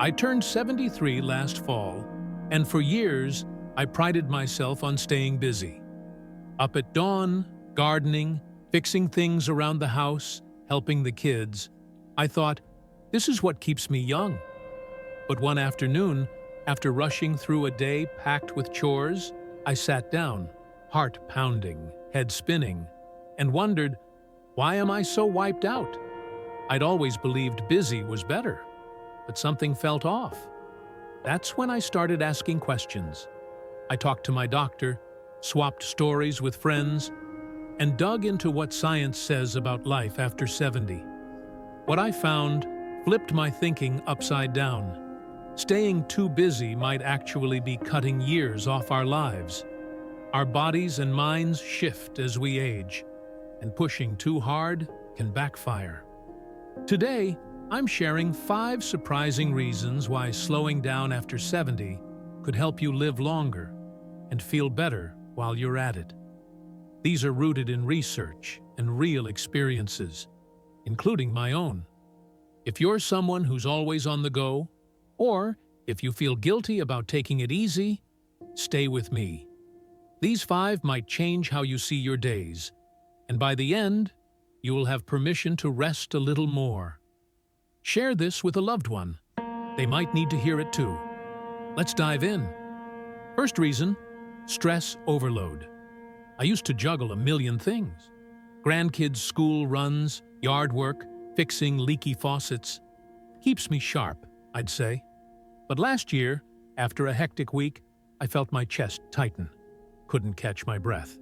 I turned 73 last fall, and for years, I prided myself on staying busy. Up at dawn, gardening, fixing things around the house, helping the kids. I thought, this is what keeps me young. But one afternoon, after rushing through a day packed with chores, I sat down, heart pounding, head spinning, and wondered, why am I so wiped out? I'd always believed busy was better, but something felt off. That's when I started asking questions. I talked to my doctor, swapped stories with friends, and dug into what science says about life after 70. What I found flipped my thinking upside down. Staying too busy might actually be cutting years off our lives. Our bodies and minds shift as we age, and pushing too hard can backfire. Today, I'm sharing 5 surprising reasons why slowing down after 70 could help you live longer and feel better while you're at it. These are rooted in research and real experiences, including my own. If you're someone who's always on the go, or if you feel guilty about taking it easy, stay with me. These 5 might change how you see your days, and by the end, you will have permission to rest a little more. Share this with a loved one. They might need to hear it too. Let's dive in. First reason, stress overload. I used to juggle a million things. Grandkids' school runs, yard work, fixing leaky faucets. Keeps me sharp, I'd say. But last year, after a hectic week, I felt my chest tighten. Couldn't catch my breath.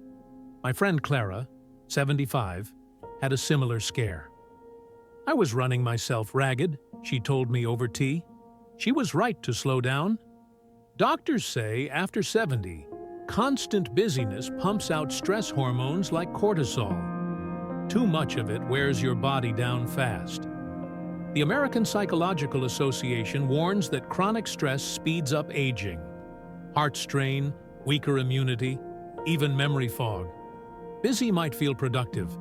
My friend Clara, 75, had a similar scare. I was running myself ragged, she told me over tea. She was right to slow down. Doctors say after 70, constant busyness pumps out stress hormones like cortisol. Too much of it wears your body down fast. The American Psychological Association warns that chronic stress speeds up aging. Heart strain, weaker immunity, even memory fog. Busy might feel productive,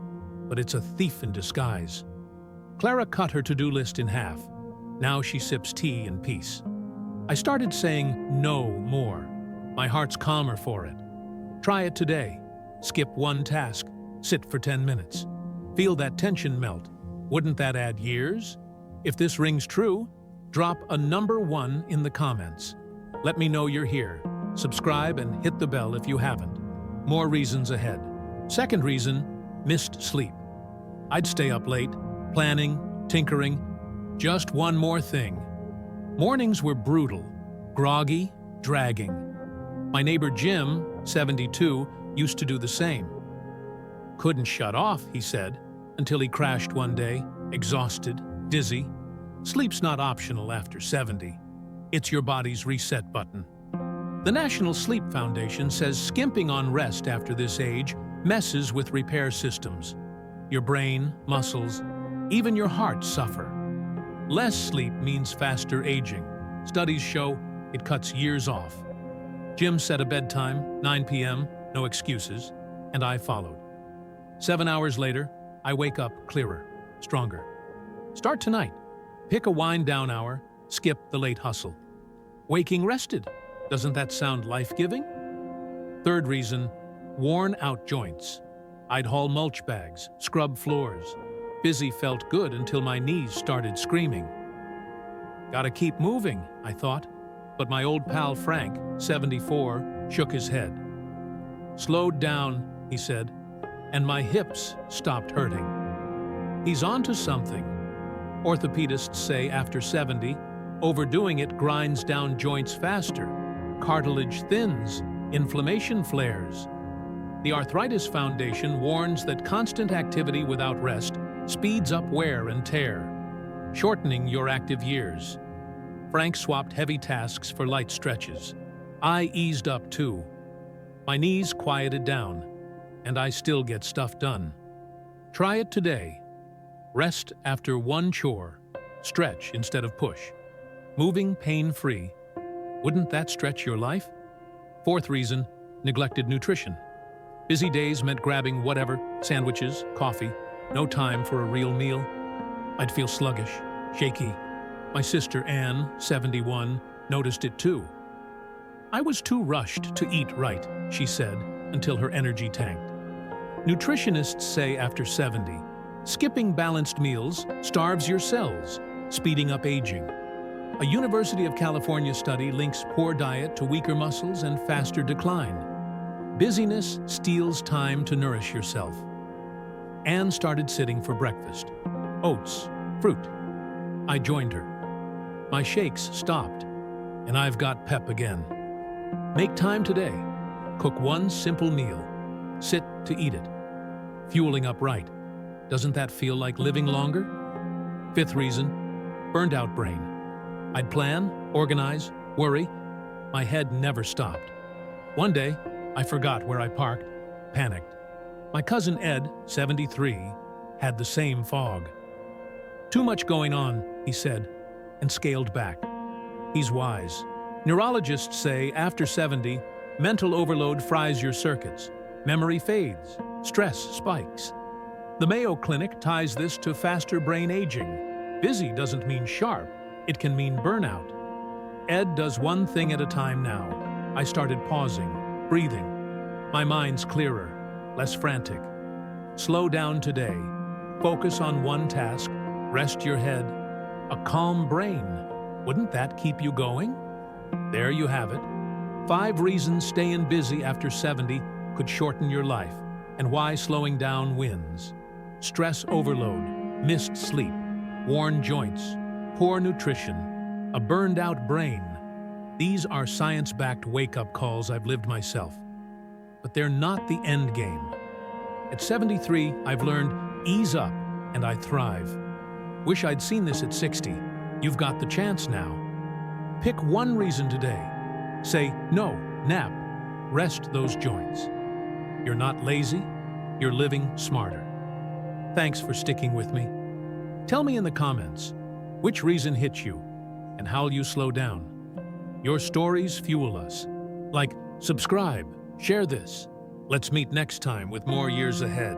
but it's a thief in disguise. Clara cut her to-do list in half. Now she sips tea in peace. I started saying no more. My heart's calmer for it. Try it today. Skip one task. Sit for 10 minutes. Feel that tension melt. Wouldn't that add years? If this rings true, drop a number 1 in the comments. Let me know you're here. Subscribe and hit the bell if you haven't. More reasons ahead. Second reason, missed sleep. I'd stay up late, planning, tinkering. Just one more thing. Mornings were brutal, groggy, dragging. My neighbor Jim, 72, used to do the same. Couldn't shut off, he said, until he crashed one day, exhausted, dizzy. Sleep's not optional after 70. It's your body's reset button. The National Sleep Foundation says skimping on rest after this age messes with repair systems. Your brain, muscles, even your heart suffer. Less sleep means faster aging. Studies show it cuts years off. Jim set a bedtime, 9 p.m., no excuses, and I followed. 7 hours later, I wake up clearer, stronger. Start tonight. Pick a wind-down hour, skip the late hustle. Waking rested. Doesn't that sound life-giving? Third reason, worn-out joints. I'd haul mulch bags, scrub floors. Busy felt good until my knees started screaming. Gotta keep moving, I thought, but my old pal Frank, 74, shook his head. Slowed down, he said, and my hips stopped hurting. He's onto something. Orthopedists say after 70, overdoing it grinds down joints faster. Cartilage thins, inflammation flares. The Arthritis Foundation warns that constant activity without rest speeds up wear and tear, shortening your active years. Frank swapped heavy tasks for light stretches. I eased up too. My knees quieted down, and I still get stuff done. Try it today. Rest after one chore. Stretch instead of push. Moving pain-free. Wouldn't that stretch your life? Fourth reason, neglected nutrition. Busy days meant grabbing whatever, sandwiches, coffee, no time for a real meal. I'd feel sluggish, shaky, My sister Anne, 71, noticed it too. "I was too rushed to eat right," she said, until her energy tanked. Nutritionists say after 70, skipping balanced meals starves your cells, speeding up aging. A University of California study links poor diet to weaker muscles and faster decline. Busyness steals time to nourish yourself. Anne started sitting for breakfast. Oats, fruit. I joined her. My shakes stopped, and I've got pep again. Make time today. Cook one simple meal. Sit to eat it. Fueling up right. Doesn't that feel like living longer? Fifth reason, burned out brain. I'd plan, organize, worry. My head never stopped. One day, I forgot where I parked, panicked. My cousin Ed, 73, had the same fog. "Too much going on," he said, and scaled back. He's wise. Neurologists say after 70, mental overload fries your circuits. Memory fades. Stress spikes. The Mayo Clinic ties this to faster brain aging. Busy doesn't mean sharp. It can mean burnout. Ed does one thing at a time now. I started pausing, breathing. My mind's clearer, less frantic. Slow down today. Focus on one task. Rest your head. A calm brain. Wouldn't that keep you going? There you have it. 5 reasons staying busy after 70 could shorten your life, and why slowing down wins. Stress overload, missed sleep, worn joints, poor nutrition, a burned-out brain. These are science-backed wake-up calls I've lived myself. But they're not the end game. At 73, I've learned ease up, and I thrive. Wish I'd seen this at 60. You've got the chance now. Pick one reason today. Say, no, nap, rest those joints. You're not lazy, you're living smarter. Thanks for sticking with me. Tell me in the comments, which reason hit you, and how'll you slow down? Your stories fuel us. Like, subscribe, share this. Let's meet next time with more years ahead.